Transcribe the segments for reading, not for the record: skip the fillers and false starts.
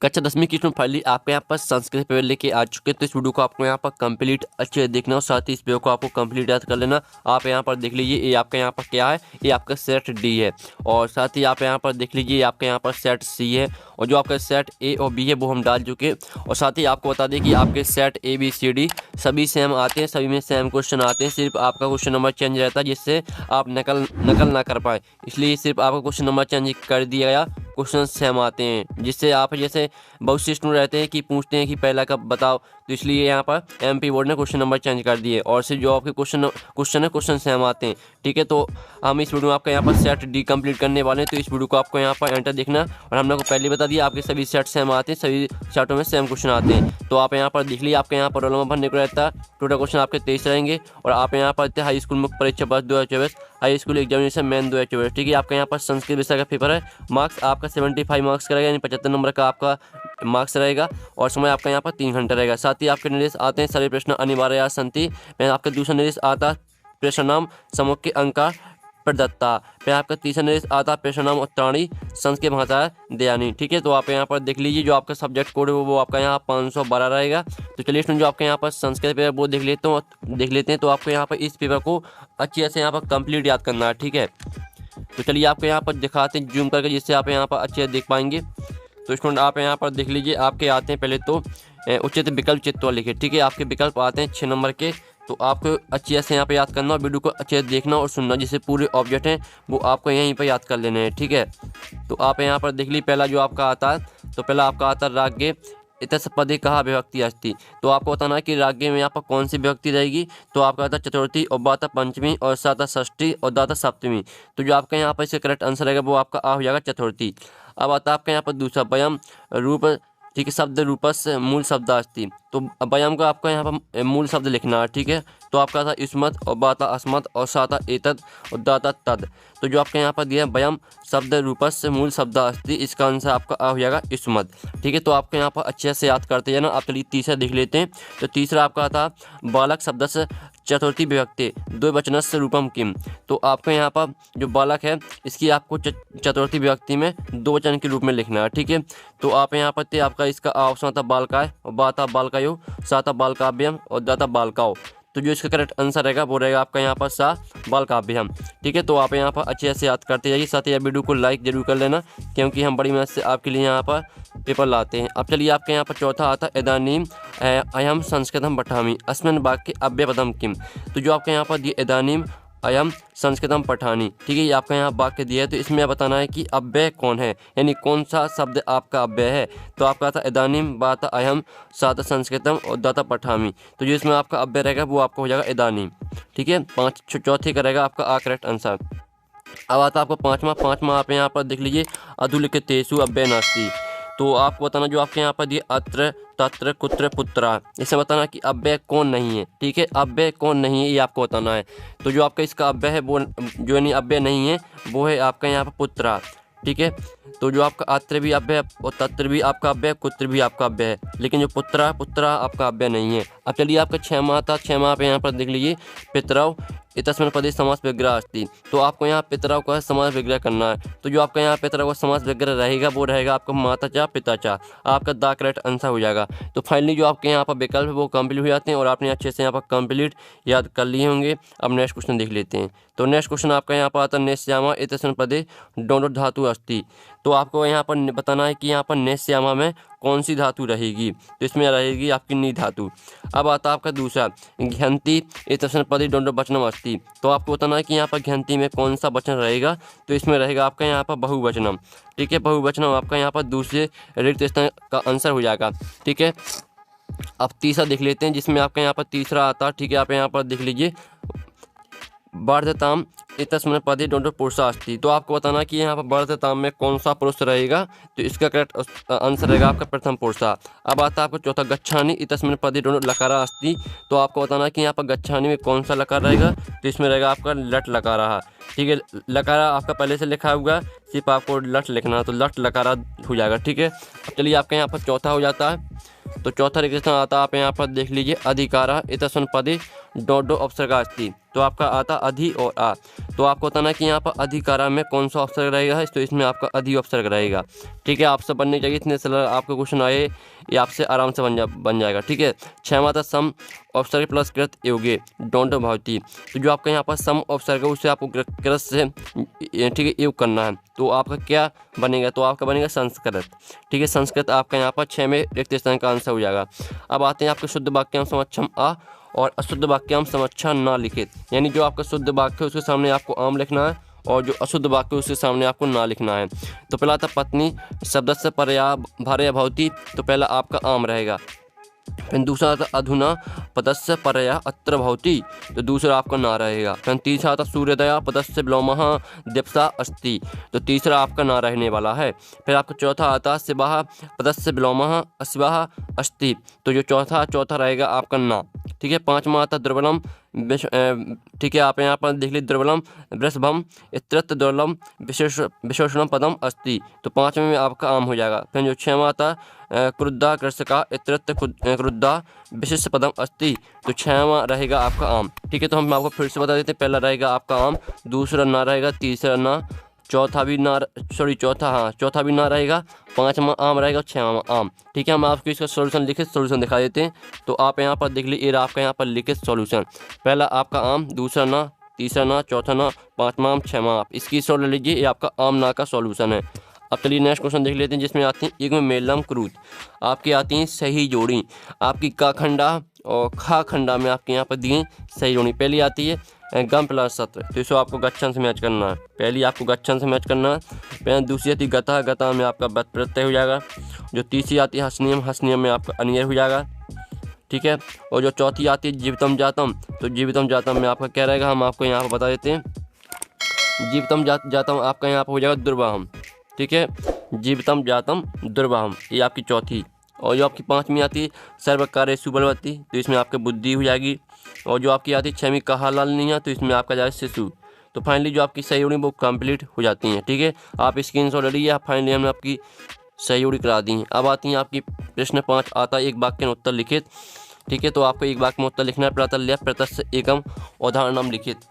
कक्षा 10वीं की स्टूडेंट फाइनली आपके यहाँ पर संस्कृत पेपर लेके आ चुके हैं। तो इस वीडियो को आपको यहाँ पर कंप्लीट अच्छे से देखना और साथ ही इस वीडियो को आपको कंप्लीट याद कर लेना। आप यहाँ पर देख लीजिए ये आपका यहाँ पर क्या है, ये आपका सेट डी है और साथ ही आप यहाँ पर देख लीजिए आपके यहाँ पर सेट सी है और जो आपका सेट ए और बी है वो हम डाल चुके हैं। और साथ ही आपको बता दें कि आपके set A B C D सभी सेम आते हैं, सभी में सेम क्वेश्चन आते हैं, सिर्फ आपका क्वेश्चन नंबर चेंज रहता है जिससे आप नकल ना कर पाए, इसलिए सिर्फ आपका क्वेश्चन नंबर चेंज कर दिया गया, क्वेश्चन सेम आते हैं। जिससे आप जैसे बहुत से स्टूडेंट रहते हैं कि पूछते हैं कि पहला कब बताओ, तो इसलिए यहाँ पर एमपी बोर्ड ने क्वेश्चन नंबर चेंज कर दिए और सिर्फ जो आपके क्वेश्चन सेम आते हैं। ठीक है, तो हम इस वीडियो में आपका यहाँ पर सेट डी कंप्लीट करने वाले हैं। तो इस वीडियो को आपको यहाँ पर एंटर देखना और हमने आपको पहले बता दिया आपके सभी सेट सेम आते हैं, सभी सेटों में सेम क्वेश्चन आते हैं। तो आप यहाँ पर देख लीजिए आपके यहाँ पर रोल नंबर भरने को रहता है, टोटल क्वेश्चन आपके 23 रहेंगे और आप यहाँ पर हाई स्कूल मुख्य परीक्षा वर्ष 2024 हाई स्कूल एग्जामिनेशन मेन 2024। ठीक है, आपका यहाँ पर संस्कृत विषय का पेपर है, मार्क्स आपका 75 मार्क्स का रहेगा, यानी 75 नंबर का आपका मार्क्स रहेगा और समय आपका यहाँ पर 3 घंटा रहेगा। साथ ही आपके निर्देश आते हैं सभी प्रश्न अनिवार्य या संति में। आपका दूसरा निर्देश आता है प्रश्न नाम समूह के अंक प्रदत्ता, फिर आपका तीसरा निर्देश आता प्रश्न नाम उत्तराणी संस्कृत भाषा दयानी। ठीक है, तो आप यहाँ पर देख लीजिए जो आपका सब्जेक्ट कोड है वो आपका यहाँ 512 रहेगा। तो चलिए स्टूडेंट जो आपके यहाँ पर संस्कृत पेपर वो देख लेते हैं। तो आपको यहाँ पर इस पेपर को अच्छी से यहाँ पर कंप्लीट याद करना है। ठीक है, तो चलिए आपको यहाँ पर दिखाते हैं जूम करके, जिससे आप यहाँ पर अच्छे से देख पाएंगे। तो स्टूडेंट आप यहाँ पर देख लीजिए आपके आते हैं पहले तो उचित विकल्प चित्तौर लिखे। ठीक है, आपके विकल्प आते हैं 6 नंबर के, तो आपको अच्छे से यहाँ पे याद करना और वीडियो को अच्छे से देखना और सुनना, जिससे पूरे ऑब्जेक्ट हैं वो आपको यहीं पर याद कर लेने हैं। ठीक है, तो आप यहाँ पर देख लीजिए पहला जो आपका आता है, तो पहला आपका आता है राज्ञे इतस्पदे कहा विभक्ति अस्ति। तो आपको बताना है कि राज्ञे में यहाँ पर कौन सी विभक्ति रहेगी। तो आपका आता चतुर्थी और बाता पंचमी और साता षष्ठी और दाता सप्तमी। तो जो आपका यहाँ पर इसका करेक्ट आंसर रहेगा वो आपका आ हो जाएगा चतुर्थी। अब आता है आपका यहाँ पर दूसरा वयम रूप, ठीक है, शब्द रूपस मूल शब्द अस्ति। तो वयम का आपका यहाँ पर मूल शब्द लिखना है। ठीक है, तो आपका था स्मत और बाता अस्मत और साता एतद और दाता तद। तो जो आपके यहाँ पर दिया वयम शब्द रूपस मूल शब्द अस्ति, इसका आंसर आपका आ हो जाएगा स्मत। ठीक है, तो आपको यहाँ पर अच्छे से याद करते जाना। आप चलिए तीसरा देख लेते हैं। तो तीसरा आपका था बालक शब्द से चतुर्थी विभक्ति द्विवचनस्य रूपम किम। तो आपको यहाँ पर जो बालक है इसकी आपको चतुर्थी विभक्ति में 2 वचन के रूप में लिखना है। ठीक है, तो आप यहाँ पर आपका इसका ऑप्शन आता बालकाय और बाता बालकायो, साता बालकाव्यम और दाता बालकाओ। तो जो इसका करेक्ट आंसर रहेगा वो रहेगा आपका यहाँ पर सा बालकाव्यम। ठीक है, तो आप यहाँ पर अच्छे से याद करते जाइए। साथ ही वीडियो को लाइक जरूर कर लेना, क्योंकि हम बड़ी मेहनत से आपके लिए यहाँ पर पेपर लाते हैं। अब चलिए आपके यहाँ पर चौथा आता है इदानीम अयम संस्कृतम पठामि अस्मिन् वाक्ये अव्ययपदम किम। तो जो आपके यहाँ पर दिए इदानीम अयम संस्कृतम पठानी, ठीक है, ये आपका यहाँ वाक्य दिया है। तो इसमें बताना है कि अव्यय कौन है, यानी कौन सा शब्द आपका अव्यय है। तो आपका था इदानीम बाता अयम साता संस्कृतम और दाता पठामी। तो जो इसमें आपका अव्यय रहेगा वो आपका हो जाएगा इदानीम। ठीक है, चौथे का रहेगा आपका आ करेक्ट आंसर। अब आता आपको पाँचवा आप यहाँ पर देख लीजिए अधुलिखितेषु अव्यय नास्ति। तो आपको बताना जो आपके यहाँ पर दिए अत्र तत्र कुत्र पुत्रा, इसे बताना कि अव्यय कौन नहीं है। ठीक है, अव्यय कौन नहीं है ये आपको बताना है। तो जो आपका इसका अव्यय है वो जो यानी अव्यय नहीं है वो है आपका यहाँ पर पुत्रा। ठीक है, तो जो आपका अत्र भी अव्यय और तत्र भी आपका अव्यय, कुत्र भी आपका अव्यय है, लेकिन जो पुत्रा आपका अव्यय नहीं है। अब चलिए आपका 6वां आता, 6वां आप यहाँ पर देख लीजिए पितरौ इतस्मिन् पदे समास विग्रह अस्ति। तो आपको यहाँ पितरौ का समास विग्रह करना है। तो जो आपका यहाँ पितरौ का समास विग्रह रहेगा वो रहेगा आपका माता चा पिता चा, आपका दा करेक्ट आंसर हो जाएगा। तो फाइनली जो आपके यहाँ पर विकल्प है वो कंप्लीट हो जाते हैं और आपने अच्छे से यहाँ पर कंप्लीट याद कर लिए होंगे। अब नेक्स्ट क्वेश्चन देख लेते हैं। तो नेक्स्ट क्वेश्चन आपका यहाँ पर आता है नेस्यामा इतस्मिन् पदे डोंडो धातु अस्ति। तो आपको यहाँ पर बताना है कि यहाँ पर नेस्यामा में कौन सी धातु रहेगी। तो इसमें रहेगी आपकी नी धातु। अब आता आपका दूसरा घ्यंती इतस्मिन् पदे डोंडो वचनम अस्ति। तो आपको बताना है कि यहाँ पर घ्यंती में कौन सा वचन रहेगा। तो इसमें रहेगा आपका यहाँ पर बहुवचनम। ठीक है, बहुवचनम आपका यहाँ पर दूसरे रिक्त स्थान का आंसर हो जाएगा। ठीक है, अब तीसरा देख लेते हैं जिसमें आपका यहाँ पर तीसरा आता है। ठीक है, आप यहाँ पर देख लीजिए वर्धताम इतस्मिन् पदे डोंडो पुरुषा अस्ति। तो आपको बताना कि यहाँ पर वर्धताम में कौन सा पुरुष रहेगा। तो इसका करेक्ट आंसर रहेगा आपका प्रथम पुरुषा। अब आता है आपको चौथा गच्छानि इतस्मिन् पदे डोंडो लकारा अस्ति। तो आपको बताना कि यहाँ पर गच्छानि में कौन सा लकार रहेगा। तो इसमें रहेगा आपका लट लकारा। ठीक है, लकारा आपका पहले से लिखा हुआ, सिर्फ आपको लट लिखना है, तो लट लकारा हो जाएगा। ठीक है, चलिए आपके यहाँ पर चौथा हो जाता है। तो चौथा रिक्त स्थान आता है आप यहाँ पर देख लीजिए अधिकारा इतस्मिन् पदे डॉट डॉट उपसर्गा अस्ति, तो आपका आता अधि और आ। तो आपको बताना है कि यहाँ पर अधिकारा में कौन सा उपसर्ग रहेगा, तो इसमें आपका अधि उपसर्ग रहेगा। ठीक है, आपसे बननी चाहिए, इतने सरल आपका क्वेश्चन आए, ये आपसे आराम से बन जाएगा। ठीक है, 6 माता सम उपसर्ग प्लस कृत योगे डोंट भवती, तो जो आपका यहाँ पर सम उपसर्ग है उसे आपको कृत से ठीक है योग करना है, तो आपका क्या बनेगा, तो आपका बनेगा संस्कृत। ठीक है, संस्कृत आपका यहाँ पर 6 में रिक्त स्थान का आंसर हो जाएगा। अब आते हैं आपके शुद्ध वाक्यांश समक्षम आ और अशुद्ध वाक्यांश समक्षा ना लिखित, यानी जो आपका शुद्ध वाक्य है उसके सामने आपको आम लिखना है और जो अशुद्ध वाक्य है उसके सामने आपको ना लिखना है। तो पहला था पत्नी शब्द से परया भार्या भवती, तो पहला आपका आम रहेगा। फिर दूसरा था अधुना पदस्य परया अत्र भवति, तो दूसरा आपका ना रहेगा। फिर तीसरा था सूर्योदया पदस्य विलोमः दिप्सा अस्ति, तो तीसरा आपका ना रहने वाला है। फिर आपका चौथा आता शिवः पदस्य विलोमः अशिवः अस्ति, तो जो चौथा रहेगा आपका ना। ठीक है, पांचवा आता दुर्बलम ठीक है, आप यहाँ पर देख लीजिए दुर्बलम वृषभम इत्रत्र दुर्बलम विशेषणम पदम अस्ति, तो 5वें में आपका आम हो जाएगा। फिर जो 6वां आता क्रुद्धा कृषका इत्रत्र क्रुद्धा विशिष्ट पदम अस्ति, तो 6वां रहेगा आपका आम। ठीक है, तो हम आपको फिर से बता देते हैं, पहला रहेगा आपका आम, दूसरा ना रहेगा, तीसरा ना, चौथा भी ना रहेगा, 5वां आम रहेगा, 6वां आम। ठीक है, हम आपको इसका सॉल्यूशन लिखित सॉल्यूशन दिखा देते हैं। तो आप यहाँ पर देख लीजिए, आपका यहाँ पर लिखित सॉल्यूशन, पहला आपका आम, दूसरा ना, तीसरा ना, चौथा ना, 5वां आम, 6वां आम, इसकी सॉल्व ले लीजिए, ये आपका आम ना का सॉल्यूशन है। अब चलिए नेक्स्ट क्वेश्चन देख लेते हैं, जिसमें आती है युग्म मेलम क्रूत, आपकी आती हैं सही जोड़ी, आपकी का खंडा और खा खंडा में आपके यहाँ पर दिए सही जोड़ी। पहली आती है गम प्लस सत्र, तो इसको आपको गच्छन से मैच करना है, पहली आपको गच्छन से मैच करना है। फिर दूसरी आती है गता में आपका बत प्रत्यय हो जाएगा। जो तीसरी आती है हसनियम में आपका अनियर हो जाएगा। ठीक है, और जो चौथी आती है जीवितम जातम, तो जीवितम जातम में आपका क्या रहेगा, हम आपको यहाँ पर बता देते हैं। जीवितम जातम आपका यहाँ पर हो जाएगा दुर्वाहम। ठीक है, जीवितम जातम दुर्वाहम, ये आपकी चौथी। और जो आपकी 5वीं आती है सर्वकार्येषु बलवती, तो इसमें आपकी बुद्धि हो जाएगी। और जो आपकी आती है 6वीं कहालालनीय, तो इसमें आपका जाएगा शिशु। तो फाइनली जो आपकी सही जोड़ी वो कंप्लीट हो जाती हैं। ठीक है, आप स्क्रीनशॉट ले लीजिए, फाइनली हमने आपकी सही जोड़ी करा दी है। अब आती हैं आपकी प्रश्न 5 आता है एक वाक्य में उत्तर लिखित। ठीक है, तो आपको एक वाक्य में उत्तर लिखना है, प्रातल्य प्रत्यय एकम उदाहरणम लिखित।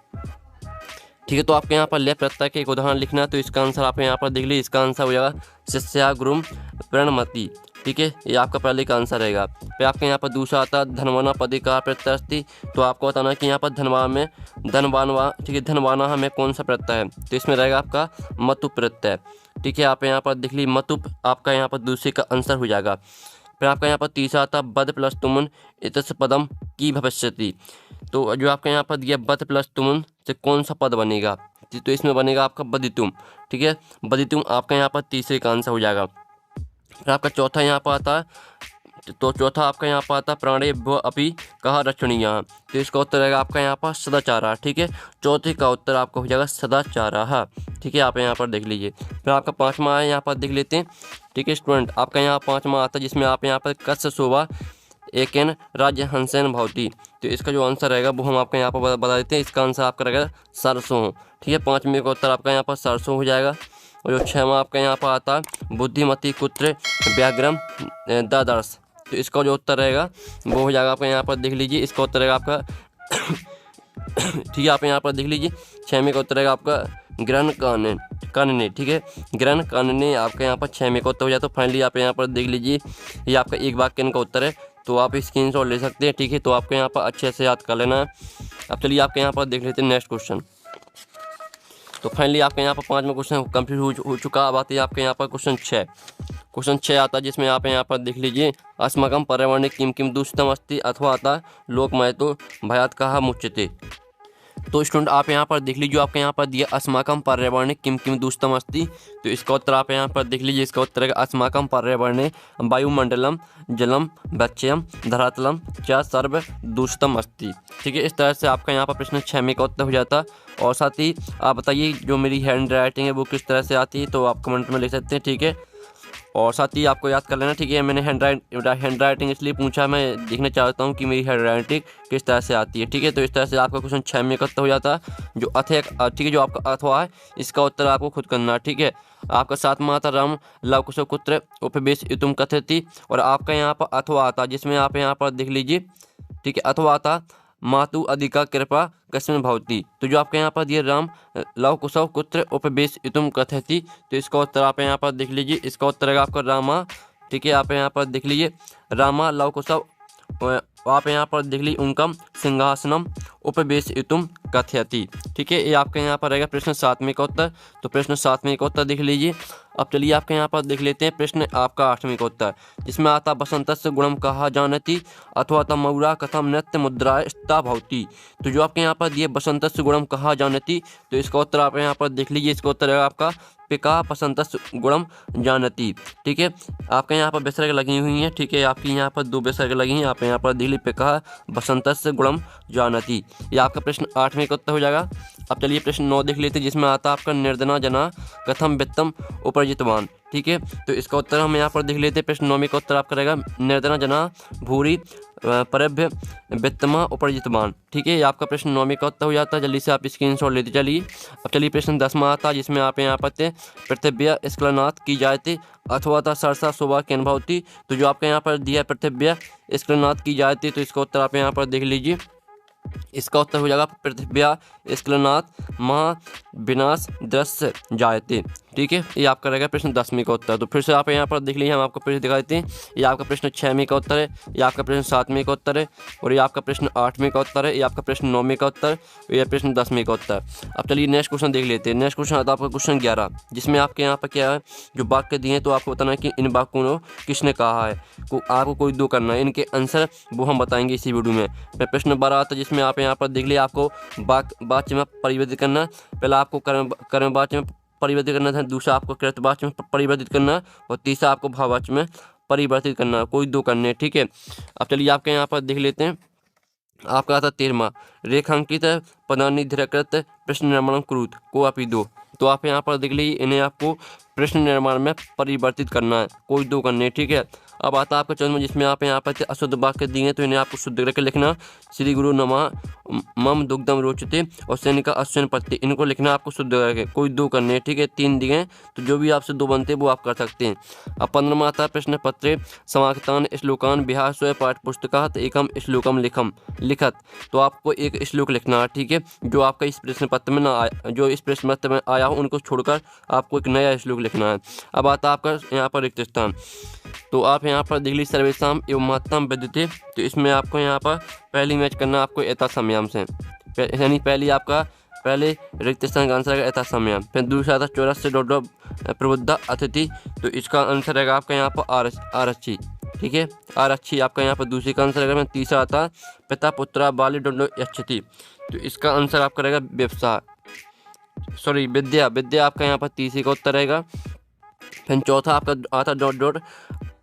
ठीक है, तो आपके यहाँ पर ले प्रत्यय के एक उदाहरण लिखना है, तो इसका आंसर आप यहाँ पर देख लीजिए, इसका आंसर हो जाएगा शिष्या गुरुम प्रणमति। ठीक है, ये आपका पहले का आंसर रहेगा। फिर आपके यहाँ पर दूसरा आता है धनवाना पदिकार प्रत्यय अस्ति, तो आपको बताना है कि यहाँ पर धनवा में धनवानवा, ठीक है, धनवाना हमें कौन सा प्रत्यय है, तो इसमें रहेगा आपका मतु प्रत्यय। ठीक है, आप यहाँ पर देख लीजिए मतुप आपका यहाँ पर दूसरे का आंसर हो जाएगा। फिर आपका यहाँ पर तीसरा आता है बद प्लस तुमन इतस पदम की भविष्यति, तो जो आपका यहाँ पर दिया बद प्लस तुमन से कौन सा पद बनेगा, तो इसमें बनेगा आपका बदितुम। ठीक है, बदितुम आपका यहाँ पर तीसरे का आंसर हो जाएगा। फिर आपका चौथा यहाँ पर आता है, तो चौथा आपका यहाँ पर आता है प्राणे व अपि कहा रचणीय, तो इसका उत्तर रहेगा आपका यहाँ पर सदाचारा। ठीक है, चौथे का उत्तर आपका हो जाएगा सदाचारा। ठीक है, आप यहाँ पर देख लीजिए। फिर आपका 5वां है, यहाँ पर देख लेते हैं। ठीक है स्टूडेंट, आपका यहाँ 5वां आता है, जिसमें आप यहाँ पर कस्य शोभा एकेन राज्य हंसेन भवती, तो इसका जो आंसर रहेगा वो हम आपको यहाँ पर बता देते हैं। इसका आंसर आपका रहेगा सरसों। ठीक है, 5वें का उत्तर आपका यहाँ पर सरसों हो जाएगा। और जो 6वां आपका यहाँ पर आता है बुद्धिमती कुत्र व्याघ्रम दादर्श, तो इसका जो उत्तर रहेगा वो हो जाएगा आपका यहाँ पर देख लीजिए, इसका उत्तर रहेगा आपका ठीक है, आप यहाँ पर देख लीजिए 6वें का उत्तर रहेगा आपका ग्रहण कानने। ठीक है, ग्रहण कानने आपका यहाँ पर 6वें का उत्तर हो जाता है। तो फाइनली आप यहाँ पर देख लीजिए, ये आपका एक वाक्य का उत्तर है, तो आप स्क्रीनशॉट ले सकते हैं। ठीक है, तो आपको यहाँ पर अच्छे से याद कर लेना है। अब चलिए आपके यहाँ पर देख लेते हैं नेक्स्ट क्वेश्चन। तो फाइनली आपके यहाँ पर 5वां क्वेश्चन कंप्लीट हो चुका। अब आती है आपके यहाँ पर क्वेश्चन 6। क्वेश्चन 6 आता है, जिसमें आप यहाँ पर देख लीजिए अस्माकं पर्यावरणे किम किम दूषितम अस्ति, अथवा आता लोकमयतो भयात् कहा मुच्यते। तो स्टूडेंट आप यहाँ पर देख लीजिए, आपके यहाँ पर दिया अस्माकं पर्यावरणे किम किम दूषितम अस्ति, तो इसका उत्तर आप यहाँ पर देख लीजिए, इसका उत्तर है अस्माकं पर्यावरणे वायुमंडलम जलम वक्षयम धरातलम च सर्व दूषितम अस्ति। ठीक है, इस तरह से आपका यहाँ पर प्रश्न 6 का उत्तर हो जाता। और साथ ही आप बताइए जो मेरी हैंड राइटिंग है वो किस तरह से आती है, तो आप कमेंट में लिख सकते हैं। ठीक है, और साथ ही आपको याद कर लेना। ठीक है, मैंने हैंड राइटिंग इसलिए पूछा, मैं देखना चाहता हूँ कि मेरी हैंड राइटिंग किस तरह से आती है। ठीक है, तो इस तरह से आपका क्वेश्चन 6 में का उत्तर हो जाता है। जो ठीक है, जो आपका अथवा है इसका उत्तर आपको खुद करना है। ठीक है, आपका 7वां आता राम लवकुश कुत्र उपवेश युतुम कथयति, और आपका यहाँ पर अथवा आता, जिसमें आप यहाँ पर देख लीजिए। ठीक है, अथवा आता मातु अधिका कृपा कस्मिन् भवति। तो जो आपके यहाँ पर दिए राम लव कुशव कुत्र उपवेशयितुं कथयति, तो इसका उत्तर आप यहाँ पर देख लीजिए। इसका उत्तर है आपका रामा। ठीक है, आप यहाँ पर देख लीजिए रामा लव कुशव, आप यहाँ पर देख लीजिए उनकम सिंहासनम उपवेशयितुं कथयति। ठीक है, ये आपके यहाँ पर रहेगा प्रश्न 7वें का उत्तर। तो प्रश्न 7वें का उत्तर देख लीजिए। अब चलिए आपके यहाँ पर देख लेते हैं प्रश्न आपका 8वें का उत्तर, जिसमें आता बसंतस्य गुणम कहा जानति अथवा तमौरा कथम नृत्य मुद्रा स्था भवति। तो जो आपके यहाँ पर दिए बसंतस्य गुणम कहा जानति, तो इसका उत्तर आप यहाँ पर देख लीजिए। इसका उत्तर है आपका पिका बसंतस्य गुणम जानति। ठीक है, आपके यहाँ पर विसर्ग लगी हुई हैं। ठीक है, आपकी यहाँ पर 2 विसर्ग लगी हैं। आप यहाँ पर देख लीजिए पिका बसंतस्य गुणम जानति। ये आपका प्रश्न 8वें का उत्तर हो जाएगा। अब चलिए प्रश्न 9 देख लेते हैं, जिसमें आता आपका निर्धना जना कथम वित्तम उपर्जितवान। ठीक है, तो इसका उत्तर हम यहाँ पर देख लेते हैं। प्रश्न 9 का उत्तर आपका रहेगा निर्धना जना भूरी परभ्य वित्तमा उपर्जितवान। ठीक है, ये आपका प्रश्न 9 का उत्तर हो जाता है। जल्दी से आप स्क्रीनशॉट लेते चलिए। अब चलिए प्रश्न 10वां आता है, जिसमें आप यहाँ पर पृथिव्या स्खलनात् की जायते अथवा था सरसा शोभा केन भवति। तो जो आपके यहाँ पर दिया पृथिव्या स्खलनात् की जायते, तो इसका उत्तर आप यहाँ पर देख लीजिए। इसका उत्तर हो जाएगा पृथिव्या स्खलनात् महा विनाश दृश्य जायते। ठीक है, ये आपका रहेगा प्रश्न 10वें का उत्तर। तो फिर से आप यहाँ पर देख लीजिए, हम आपको प्रश्न दिखा देते हैं। ये आपका प्रश्न 6वें का उत्तर है, ये आपका प्रश्न 7वें का उत्तर है, और ये आपका प्रश्न 8वें का उत्तर है, ये आपका प्रश्न 9वें का उत्तर, और ये प्रश्न 10वें का उत्तर। अब चलिए नेक्स्ट क्वेश्चन देख लेते हैं। नेक्स्ट क्वेश्चन आता है आपका क्वेश्चन 11, जिसमें आपके यहाँ पर क्या है, जो वाक्य दिए हैं, तो आपको बताना है कि इन वाक्यों को किसने कहा है। आपको कोई 2 करना है, इनके आंसर वो हम बताएंगे इसी वीडियो में। फिर प्रश्न 12 आता है, जिसमें आप यहाँ पर देख लीजिए आपको वाच्य में परिवर्तित करना। पहला आपको कर्मवाच्य में परिवर्तित करना था, दूसरा आपको कृतवाच्य में परिवर्तित करना, और तीसरा आपको भाववाच्य में परिवर्तित करना। कोई 2 करने। ठीक है, अब चलिए आपके यहाँ पर देख लेते हैं। आपका आता 13वां रेखांकित पदानिधिकृत प्रश्न निर्माण कुरुत को अपि 2। तो आप यहाँ पर देख लीजिए, इन्हें आपको प्रश्न निर्माण में परिवर्तित करना है, कोई 2 करने। ठीक है, अब आता है आपका 14वां, जिसमें आप यहाँ पर अशुद्ध वाक्य दिए हैं, तो इन्हें आपको शुद्ध करके लिखना। श्री गुरु नमः मम दुग्धम रोचते और सैनिका अश्विन पत्ते, इनको लिखना आपको शुद्ध करके, कोई 2 करने। ठीक है, 3 दिए हैं, तो जो भी आपसे 2 बनते हैं वो आप कर सकते हैं। अब 15वां आता है प्रश्न पत्रे समाहितान श्लोकान बिहार स्वयं पाठ्य पुस्तकात् एकम श्लोकम लिखत। तो आपको एक श्लोक लिखना है। ठीक है, जो आपका इस प्रश्न पत्र में ना आया, जो इस प्रश्न पत्र में आया हो, उनको छोड़कर आपको एक नया श्लोक लिखना है। अब आता है आपका यहाँ पर रिक्त स्थान। तो आप यहाँ पर देख लीजिए सर्वेशम एवं महत्तम विद्युते। तो इसमें आपको यहाँ पर पहली मैच करना आपको यथा समयाम से, यानी पहले रिक्त स्थान का आंसर है यथा समयाम। फिर दूसरा था चौरस प्रबुद्ध अतिथि, तो इसका आंसर रहेगा आपका यहाँ पर आरक्षी। ठीक है, आरक्षी आपका यहाँ पर दूसरे का आंसर रहेगा। तीसरा आता पिता पुत्रा बाली डोंडो यच्छति, तो इसका आंसर आपका रहेगा व्यवसाय, सॉरी विद्या आपका यहाँ पर तीसरे का उत्तर रहेगा। फिर चौथा आपका आता डॉट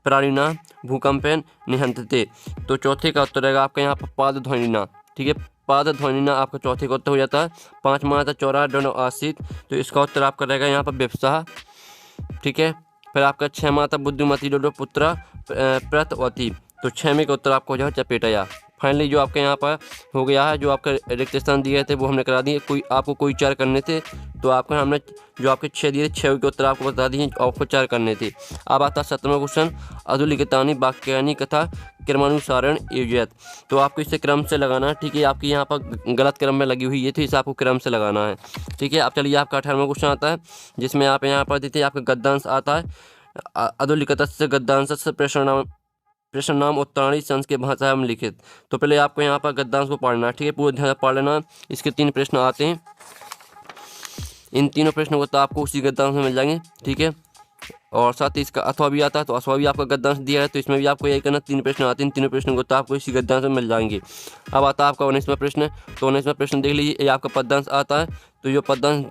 प्राणिना भूकंपेन निहंतते, तो चौथे का उत्तर रहेगा आपका यहाँ पर पाद ध्वनिना। ठीक है, पाद ध्वनिना आपका चौथे का उत्तर हो जाता है। 5वां आता चौरा डोन आसित, तो इसका उत्तर आपका रहेगा यहाँ पर व्यवसाय। ठीक है, फिर आपका 6वां आता बुद्धिमती डोडो पुत्रा प्रतवती, तो 6वें का उत्तर आपको हो जाएगा चपेटया। फाइनली जो आपके यहाँ पर हो गया है, जो आपका रिक्त स्थान दिए थे वो हमने करा दिए। आपको कोई 4 करने थे, तो आपको हमने जो आपके 6 दिए थे, 6 के उत्तर आपको बता दिए, आपको 4 करने थे। अब आता 17वां क्वेश्चन अधुलिखितानि वाक्यानि कथा क्रमानुसारण योजयत। तो आपको इसे क्रम से लगाना है। ठीक है, आपकी यहाँ पर गलत क्रम में लगी हुई है, तो इसे आपको क्रम से लगाना है। ठीक है, अब चलिए आपका 18वां क्वेश्चन आता है, जिसमें आप यहाँ पर देते आपका गद्यांश आता है अधुलिखितस्य गद्यांशस्य प्रश्न नाम उत्तराणी संस्कृत भाषा में लिखित। तो पहले आपको यहाँ पर गद्यांश को पढ़ना है। ठीक है, पूरे ध्यान से पढ़ लेना। इसके 3 प्रश्न आते हैं, इन तीनों प्रश्नों को तो आपको उसी गद्यांश में मिल जाएंगे। ठीक है, और साथ ही इसका अथवा भी आता है, तो अथवा भी आपका गद्यांश दिया है, तो इसमें भी आपको यही करना। 3 प्रश्न आते हैं, इन तीनों प्रश्नों को तो आपको इसी गद्यांश में मिल जाएंगे। अब आता है आपका 19वां प्रश्न। तो 19वां प्रश्न देख लीजिए, ये आपका पद्यांश आता है, तो जो पद्यांश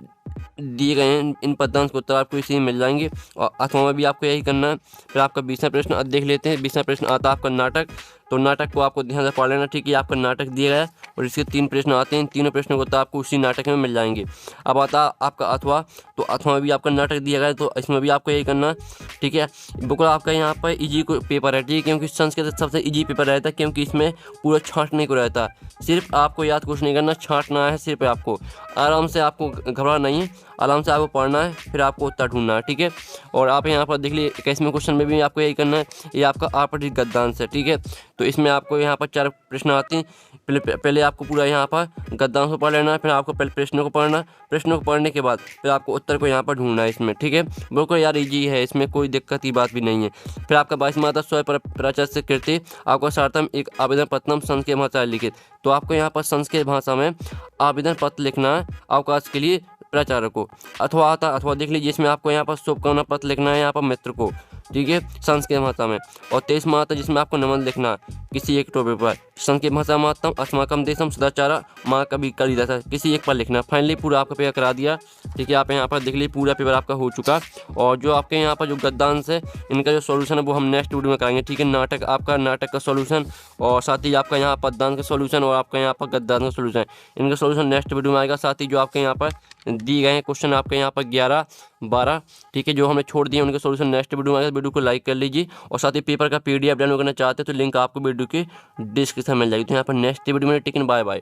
दिए गए हैं, इन पद्यांश को उत्तर आपको इसी में मिल जाएंगे, और अथवा में भी आपको यही करना है। फिर आपका 20वां प्रश्न देख लेते हैं। 20वां प्रश्न आता है आपका नाटक, तो नाटक को आपको ध्यान से पढ़ लेना। ठीक है, आपका नाटक दिया गया है, और इसके 3 प्रश्न आते हैं, इन तीनों प्रश्नों को तो आपको उसी नाटक में मिल जाएंगे। अब आता आपका अथवा, तो अथवा में भी आपका नाटक दिया गया है, तो इसमें भी आपको यही करना। ठीक है, बिल्कुल आपका यहाँ पर इजी पेपर है। ठीक है, क्योंकि संस्कृत सबसे इजी पेपर रहता है, क्योंकि इसमें पूरा छांटने को रहता है। सिर्फ आपको याद कुछ नहीं करना, छांटना है सिर्फ आपको। आराम से, आपको घबराना नहीं है, आराम से आपको पढ़ना है, फिर आपको उत्तर ढूंढना है, ठीक है। और आप यहाँ पर देख लीजिए 21वें क्वेश्चन में भी आपको यही करना है। ये आपका आपत्ति गद्यांश है, ठीक है। तो इसमें आपको यहाँ पर 4 प्रश्न आते हैं। पहले आपको पूरा यहाँ पर गद्यांश को पढ़ लेना है, फिर आपको पहले प्रश्नों को पढ़ना, प्रश्नों को पढ़ने के बाद फिर आपको उत्तर को यहाँ पर ढूंढना है इसमें, ठीक है। बिल्कुल यार इजी है, इसमें कोई दिक्कत की बात भी नहीं है। फिर आपका 22 माता स्वयं प्रचलित से कृति आपका सार्थम एक आवेदन पत्रम संस्कृत भाषा लिखित। तो आपको यहाँ पर संस्कृत भाषा में आवेदन पत्र लिखना है अवकाश के लिए प्रचारक को, अथवा देख लीजिए इसमें आपको यहाँ पर शुभकामना पत्र लिखना है यहाँ पर मित्र को, ठीक है, संस्कृत भाषा में। और 23 माता जिसमें आपको नमन लिखना है किसी एक टॉपिक पर, संस्कृत भाषा मातम अस्माकम देशम सदाचारा माँ कभी कर दिया था, किसी एक पर लिखना। फाइनली पूरा आपका पेपर करा दिया, ठीक है। आप यहाँ पर देख लीजिए पूरा पेपर आपका हो चुका। और जो आपके यहाँ पर जो गद्यांश है इनका जो सॉल्यूशन है वो हम नेक्स्ट वीडियो में कराएंगे, ठीक है। नाटक का सॉल्यूशन और साथ ही आपका यहाँ पद्यांश का सॉल्यूशन और आपका यहाँ पर गद्यांश का सॉल्यूशन, इनका सॉल्यूशन नेक्स्ट वीडियो में आएगा। साथ ही जो आपके यहाँ पर दिए गए हैं क्वेश्चन आपके यहाँ पर 11, 12, ठीक है, जो हमने छोड़ दिए उनके सॉल्यूशन नेक्स्ट वीडियो में आएगा। वीडियो को लाइक कर लीजिए और साथ ही पेपर का PDF डाउनलोड करना चाहते हैं तो लिंक आपको वीडियो की डिस्क्रिप्शन में मिल जाएगी। तो यहाँ पर नेक्स्ट वीडियो में टिकन बाय बाय।